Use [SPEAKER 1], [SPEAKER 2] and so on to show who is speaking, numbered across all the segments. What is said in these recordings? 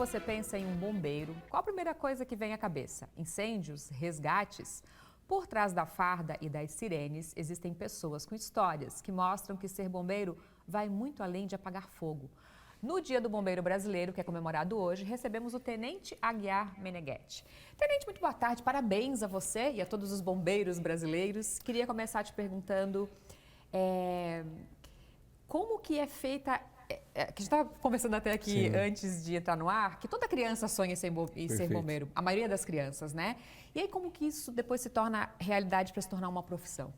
[SPEAKER 1] você pensa em um bombeiro, qual a primeira coisa que vem à cabeça? Incêndios? Resgates? Por trás da farda e das sirenes, existem pessoas com histórias que mostram que ser bombeiro vai muito além de apagar fogo. No Dia do Bombeiro Brasileiro, que é comemorado hoje, recebemos o Tenente Aguiar Meneghetti. Tenente, muito boa tarde, parabéns a você e a todos os bombeiros brasileiros. Queria começar te perguntando como que é feita, que a gente estava conversando até aqui antes de entrar no ar, que toda criança sonha em ser bombeiro, a maioria das crianças, né? E aí como que isso depois se torna realidade para se tornar uma profissão?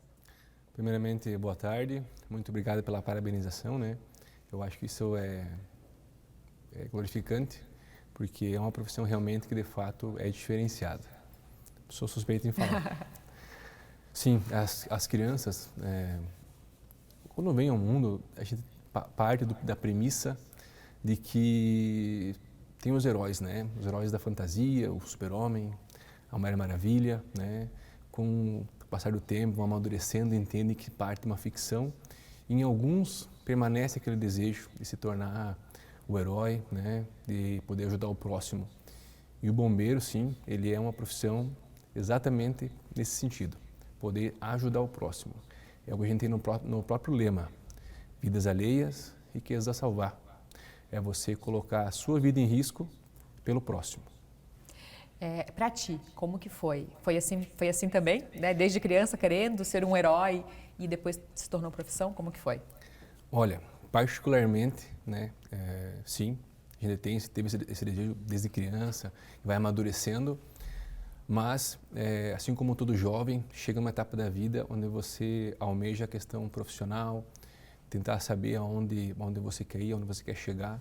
[SPEAKER 2] Primeiramente, boa tarde, muito obrigado pela parabenização, né? Eu acho que isso é glorificante, porque é uma profissão realmente que de fato é diferenciada. Sou suspeito em falar. Sim, as crianças, quando vêm ao mundo, a gente parte da premissa de que tem os heróis, né? Os heróis da fantasia, o super-homem, a Mulher Maravilha, né? Com o passar do tempo, vão amadurecendo, entendem que parte de uma ficção. E em alguns permanece aquele desejo de se tornar o herói, né? De poder ajudar o próximo. E o bombeiro, sim, ele é uma profissão exatamente nesse sentido, poder ajudar o próximo. É o que a gente tem no próprio lema, vidas alheias, riquezas a salvar. É você colocar a sua vida em risco pelo próximo.
[SPEAKER 1] Para ti, como que foi? Foi assim também, né? Desde criança querendo ser um herói e depois se tornou profissão, como que foi?
[SPEAKER 2] Olha, particularmente, né, sim, a gente teve esse desejo desde criança, vai amadurecendo, mas, assim como todo jovem, chega uma etapa da vida onde você almeja a questão profissional, tentar saber aonde você quer ir, aonde você quer chegar.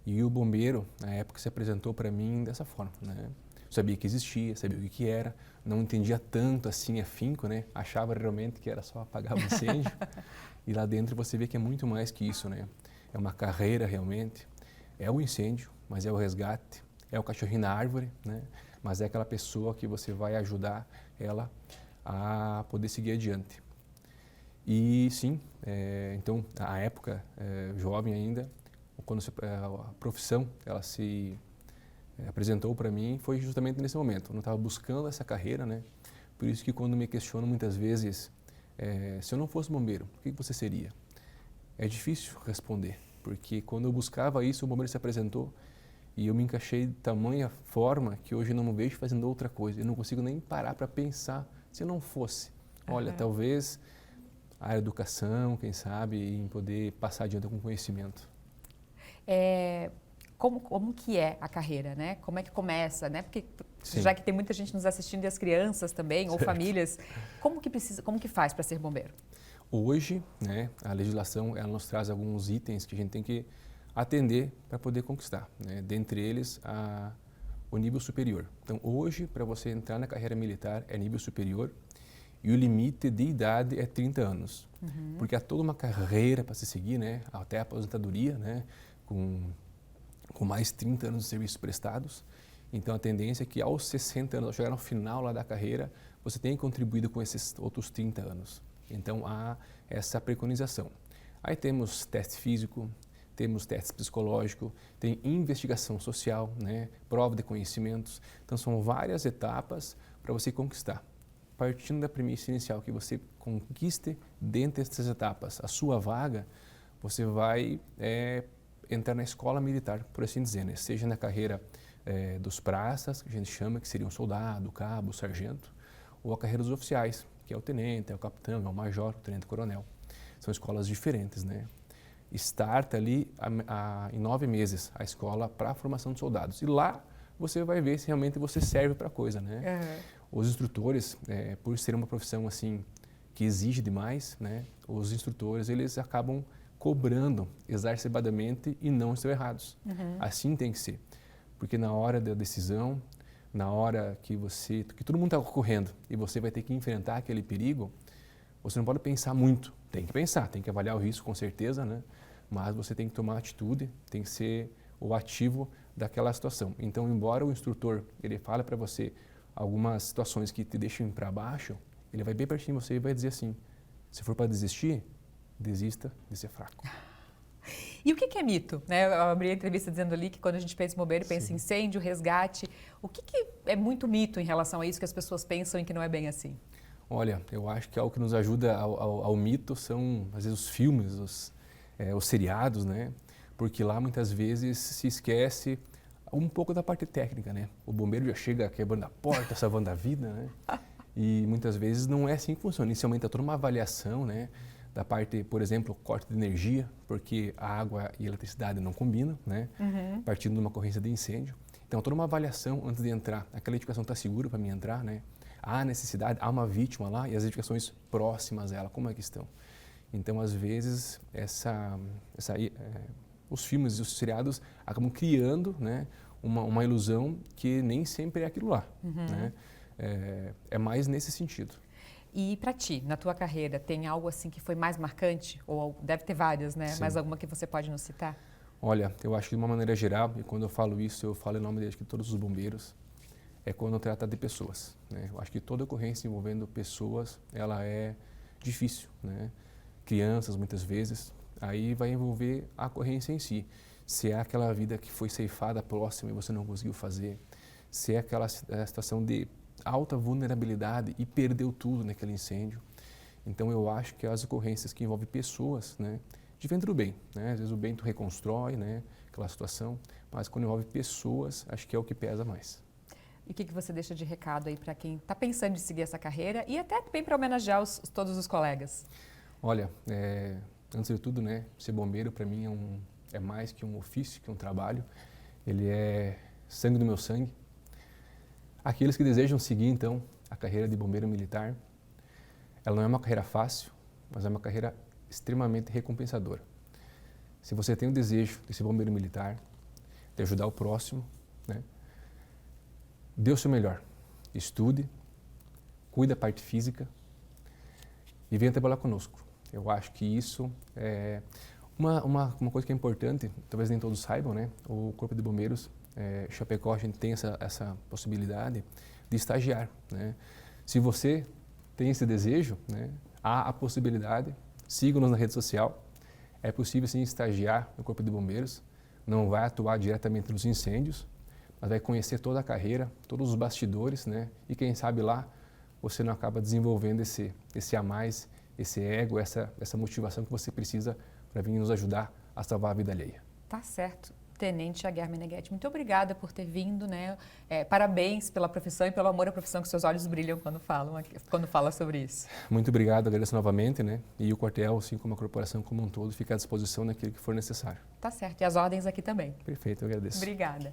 [SPEAKER 2] E o bombeiro, na época, se apresentou para mim dessa forma, né? Sabia que existia, sabia o que era, não entendia tanto assim afinco, né? Achava realmente que era só apagar o incêndio. E lá dentro você vê que é muito mais que isso, né? É uma carreira realmente, é o incêndio, mas é o resgate, é o cachorrinho na árvore, né? Mas é aquela pessoa que você vai ajudar ela a poder seguir adiante. E sim, então, a época, jovem ainda, quando a profissão ela se apresentou para mim, foi justamente nesse momento. Eu não estava buscando essa carreira, né? Por isso que quando me questionam muitas vezes, se eu não fosse bombeiro, o que você seria? É difícil responder, porque quando eu buscava isso, o bombeiro se apresentou e eu me encaixei de tamanha forma que hoje eu não me vejo fazendo outra coisa. Eu não consigo nem parar para pensar se eu não fosse. Olha, talvez a educação, quem sabe, em poder passar adiante com conhecimento.
[SPEAKER 1] Como que é a carreira, né? Como é que começa, né? Porque
[SPEAKER 2] Sim.
[SPEAKER 1] já que tem muita gente nos assistindo e as crianças também, ou
[SPEAKER 2] Certo.
[SPEAKER 1] famílias, como que faz para ser bombeiro?
[SPEAKER 2] Hoje, né, a legislação ela nos traz alguns itens que a gente tem que atender para poder conquistar, né? Dentre eles, o nível superior. Então, hoje, para você entrar na carreira militar, é nível superior e o limite de idade é 30 anos. Porque há toda uma carreira para se seguir, né, até a aposentadoria, né, com mais 30 anos de serviços prestados. Então, a tendência é que aos 60 anos, ao chegar no final lá da carreira, você tenha contribuído com esses outros 30 anos. Então, há essa preconização. Aí temos teste físico, temos teste psicológico, tem investigação social, né, prova de conhecimentos. Então, são várias etapas para você conquistar. Partindo da premissa inicial que você conquiste dentro dessas etapas a sua vaga, você vai entrar na escola militar, por assim dizer, né? Seja na carreira dos praças, que a gente chama, que seria um soldado, cabo, sargento, ou a carreira dos oficiais, que é o tenente, é o capitão, é o major, o tenente-coronel. São escolas diferentes, né? Starta ali em 9 meses a escola para a formação de soldados. E lá você vai ver se realmente você serve para a coisa, né? Os instrutores, por ser uma profissão assim que exige demais, né? Os instrutores eles acabam cobrando exacerbadamente e não estão errados. Assim tem que ser, porque na hora da decisão, na hora que todo mundo está correndo e você vai ter que enfrentar aquele perigo, você não pode pensar muito. Tem que pensar, tem que avaliar o risco com certeza, né? Mas você tem que tomar atitude, tem que ser o ativo daquela situação. Então, embora o instrutor ele fale para você algumas situações que te deixam para baixo, ele vai bem pertinho de você e vai dizer assim: se for para desistir, desista de ser fraco.
[SPEAKER 1] E o que é mito? Né? Eu abri a entrevista dizendo ali que quando a gente pensa em bombeiro, pensa
[SPEAKER 2] Sim.
[SPEAKER 1] em incêndio, resgate. O que é muito mito em relação a isso que as pessoas pensam e que não é bem assim?
[SPEAKER 2] Olha, eu acho que algo que nos ajuda ao mito são, às vezes, os filmes, os seriados, né? Porque lá, muitas vezes, se esquece um pouco da parte técnica, né? O bombeiro já chega quebrando a porta, salvando a vida, né? E muitas vezes não é assim que funciona. Inicialmente, há toda uma avaliação, né? Da parte, por exemplo, corte de energia, porque a água e a eletricidade não combinam, né? Partindo de uma ocorrência de incêndio. Então, toda uma avaliação antes de entrar. Aquela edificação está segura para mim entrar, né? Há necessidade, há uma vítima lá e as edificações próximas a ela, como é que estão? Então, às vezes, os filmes e os seriados acabam criando, né, uma ilusão que nem sempre é aquilo lá. Né? É mais nesse sentido.
[SPEAKER 1] E para ti, na tua carreira, tem algo assim que foi mais marcante? Ou deve ter várias, né?
[SPEAKER 2] Sim.
[SPEAKER 1] Mais alguma que você pode nos citar?
[SPEAKER 2] Olha, eu acho que de uma maneira geral, e quando eu falo isso, eu falo em nome de todos os bombeiros, é quando trata de pessoas. Né? Eu acho que toda ocorrência envolvendo pessoas, ela é difícil. Né? Crianças, muitas vezes, aí vai envolver a ocorrência em si. Se é aquela vida que foi ceifada próxima e você não conseguiu fazer, se é aquela situação de alta vulnerabilidade e perdeu tudo naquele incêndio. Então, eu acho que as ocorrências que envolvem pessoas, né, diferente do bem, né? Às vezes o bem tu reconstrói, né, aquela situação, mas quando envolve pessoas, acho que é o que pesa mais.
[SPEAKER 1] E o que você deixa de recado aí para quem está pensando em seguir essa carreira e até bem para homenagear todos os colegas?
[SPEAKER 2] Olha, antes de tudo, né, ser bombeiro para mim é mais que um ofício, que um trabalho. Ele é sangue do meu sangue. Aqueles que desejam seguir, então, a carreira de bombeiro militar, ela não é uma carreira fácil, mas é uma carreira extremamente recompensadora. Se você tem o desejo de ser bombeiro militar, de ajudar o próximo, né, dê o seu melhor. Estude, cuide da parte física e venha trabalhar conosco. Eu acho que isso é uma coisa que é importante, talvez nem todos saibam, né? O Corpo de Bombeiros, Chapecó, a gente tem essa possibilidade de estagiar, né? Se você tem esse desejo, né, há a possibilidade, siga-nos na rede social, é possível sim estagiar no Corpo de Bombeiros, não vai atuar diretamente nos incêndios, mas vai conhecer toda a carreira, todos os bastidores, né? E quem sabe lá você não acaba desenvolvendo esse a mais, esse ego, essa motivação que você precisa para vir nos ajudar a salvar a vida alheia.
[SPEAKER 1] Tá certo. Tenente Aguiar Meneghetti, muito obrigada por ter vindo, né? Parabéns pela profissão e pelo amor à profissão, que seus olhos brilham quando fala sobre isso.
[SPEAKER 2] Muito obrigado, agradeço novamente, né? E o quartel, assim como a corporação como um todo, fica à disposição naquilo que for necessário.
[SPEAKER 1] Tá certo. E as ordens aqui também.
[SPEAKER 2] Perfeito, eu agradeço.
[SPEAKER 1] Obrigada.